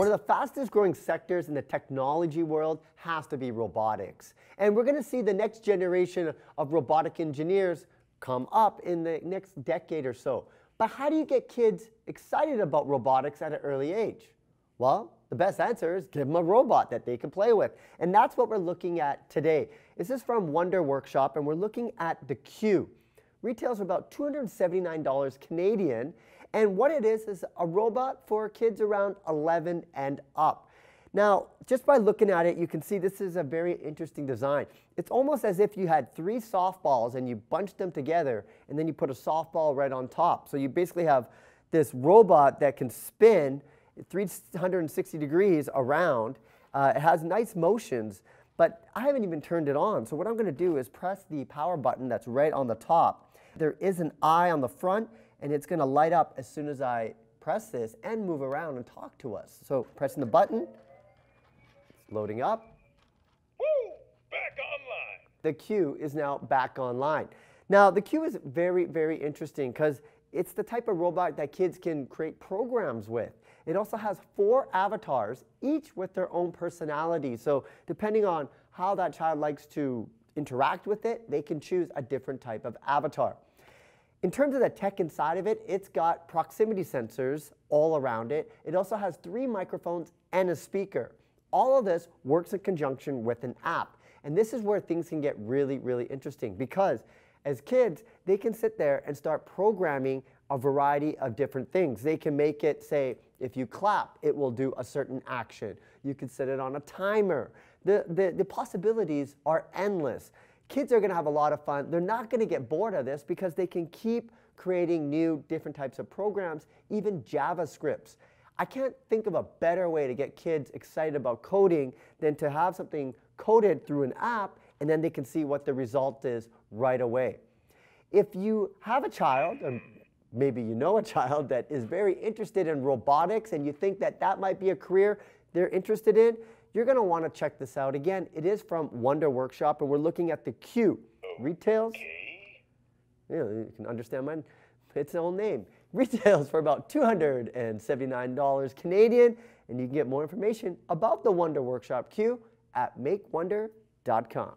One of the fastest growing sectors in the technology world has to be robotics. And we're going to see the next generation of robotic engineers come up in the next decade or so. But how do you get kids excited about robotics at an early age? Well, the best answer is give them a robot that they can play with. And that's what we're looking at today. This is from Wonder Workshop, and we're looking at the Q. Retails for about $279 Canadian. And what it is a robot for kids around 11 and up. Now, just by looking at it, you can see this is a very interesting design. It's almost as if you had 3 softballs and you bunched them together, and then you put a softball right on top. So you basically have this robot that can spin 360 degrees around. It has nice motions, but I haven't even turned it on. So what I'm going to do is press the power button that's right on the top. There is an eye on the front, and it's going to light up as soon as I press this and move around and talk to us. So pressing the button, it's loading up. Woo! Back online. The Q is now back online. Now the Q is very, very interesting because it's the type of robot that kids can create programs with. It also has 4 avatars, each with their own personality. So depending on how that child likes to interact with it, they can choose a different type of avatar. In terms of the tech inside of it, it's got proximity sensors all around it. It also has 3 microphones and a speaker. All of this works in conjunction with an app. And this is where things can get really, really interesting because as kids, they can sit there and start programming a variety of different things. They can make it say, if you clap, it will do a certain action. You can set it on a timer. The possibilities are endless. Kids are going to have a lot of fun. They're not going to get bored of this because they can keep creating new different types of programs, even JavaScripts. I can't think of a better way to get kids excited about coding than to have something coded through an app, and then they can see what the result is right away. If you have a child, or maybe you know a child that is very interested in robotics and you think that that might be a career they're interested in, you're going to want to check this out. Again, it is from Wonder Workshop, and we're looking at the Q. Retails, you can understand its own name. Retails for about $279 Canadian, and you can get more information about the Wonder Workshop Q at makewonder.com.